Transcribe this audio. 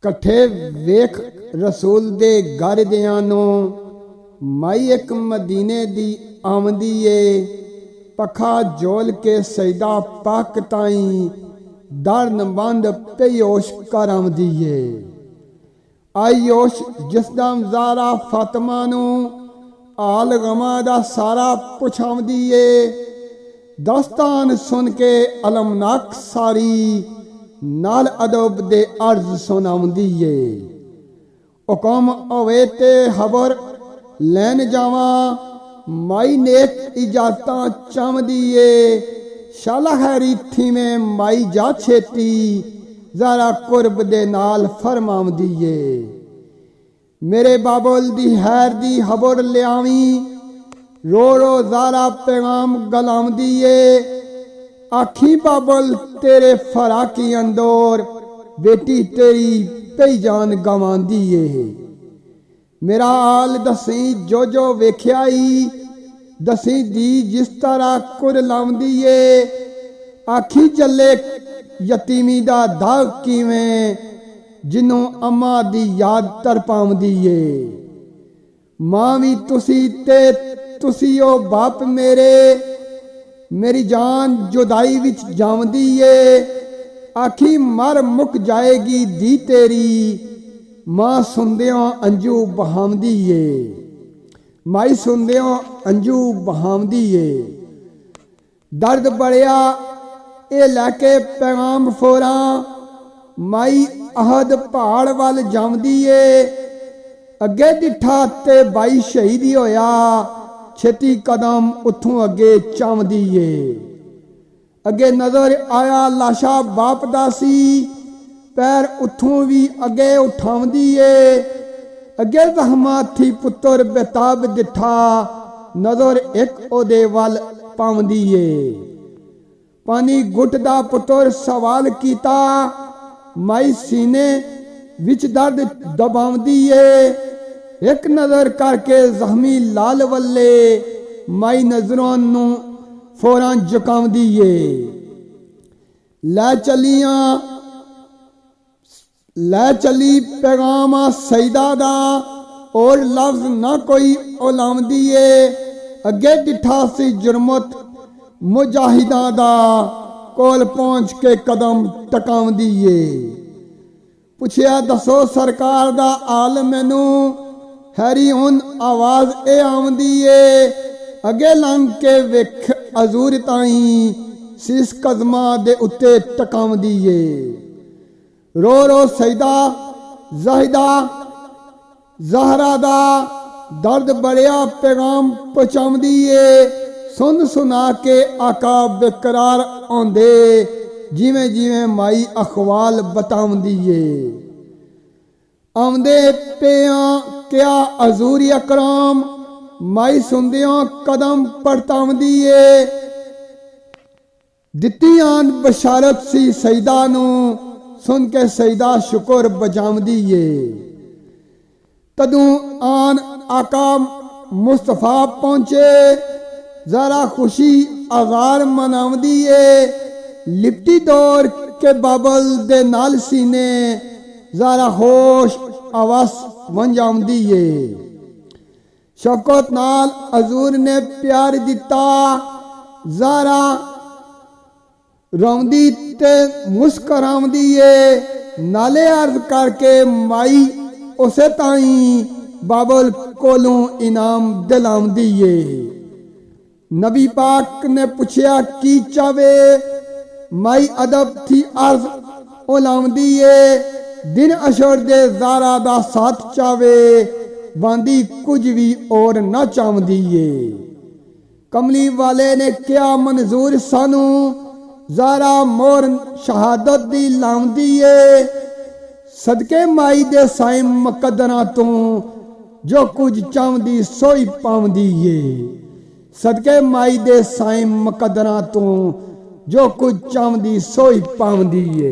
कट्ठे वेख रसूल दे घर दियां नूं माई एक मदीने दी आमदी ए पखा जोल के सजदा पाक ताई दरन बंद पेयोश कर आमदी ए आयोश जिसदम ज़ारा फातिमा नूं आल गमा दा सारा पुछावदी ए दस्तान सुन के अलमनाक सारी नाल अदब दे अर्ज सुनावदी ए हुकम होवे ते खबर लैन जावा माई नेक इजाजतां चावदी ए शाला खैरी थी में माई जा छेती ज़रा कुर्ब दे नाल फरमावदी ए मेरे बाबुल दी हैर दी खबर लियावी रो रो ज़ारा पैगाम गलावदी ए आखी बाबुल तेरे फराकी अंदोर बेटी तेरी पई जान गवांदी ए मेरा हाल दसी जो जो वेख्याई दसी दी जिस तरह कुर लावदी ए आखी चले यतीमी दा दाग किवें जिन्हों अम्मा दी याद तरपावदी ए मां भी तुसी ते तुसी ओ बाप मेरे मेरी जान जुदाई विच जावदी ए आखी मर मुक जाएगी दी तेरी मां सुनदियां अंजू बहावदी ए माई सुनदियां अंजू बहावदी ए दर्द बढ़िया ए लैके पैगाम फोरा माई अहद पहाड़ वाल जावदी ए अगे डिठा ते बाई शहीदी होया छेती कदम उथों अगे चावदी ए अगे नजर आया लाशा बाप दा सी पैर उथों भी अगे उठावदी ए अगे जहमा थी पुत्र बेताब दिठा नजर एक ओदे वल पावदी ए पानी गुट दा पुत्र सवाल कीता माई सीने विच दर्द दबावदी ए एक नजर करके जख्मी लाल वल्ले माई नजरों नू फौरां झुकावदी ए लै चली पैगाम सईदा दा और लफ्ज ना कोई ओलावदी ए अगे डिठा सी जुर्मत मुजाहिदा दा कोल पहुंच के कदम टकावदी ए पुछया दसो सरकार दा आल मैनू हैरी हुन आवाज ए आवदी ए अगे लंघ के वेख अजूर ताई सीस कदमा दे उत्ते टकावदी ए रो रो सईदा ज़ाहिदा ज़हरा दा दर्द बढ़िया पैगाम पहुंचावदी ए सुन सुना के आका बेकरार आंदे जिवें जिवें माई अखवाल बतावदी ए आंदे पिया क्या हजूर अकराम माई सुनदियां कदम पड़तावदी ए दित्ती आन बशारत सी सईदा नू सुन के सईदा शुक्र बजावदी ए तदू आन आका मुस्तफा पहुंचे जरा खुशी आगार मनावदी ए लिपटी दौर के बाबल दे नाल सीने जरा होश आवास बन जावदी ए शफकत नाल हजूर ने प्यार दिता जरा रोंदी ते मुस्करावदी ए नाले अर्ज करके माई उसे ताई बाबल कोलों इनाम दिलावदी ए नबी पाक ने पूछया की चावे माई अदब थी अर्ज ओलावदी ए दिन अशर दे ज़ारा दा साथ चावे बांदी कुछ भी और ना चावदी ए कमली वाले ने क्या मंजूर सानू ज़ारा मोर शहादत दी लावदी ए सदके माई दे साईं मुकद्दरां तो जो कुछ चावदी सोई पावदी ए सदके माई दे साईं मुकद्दरां तो जो कुछ चावदी सोई पावदी ए।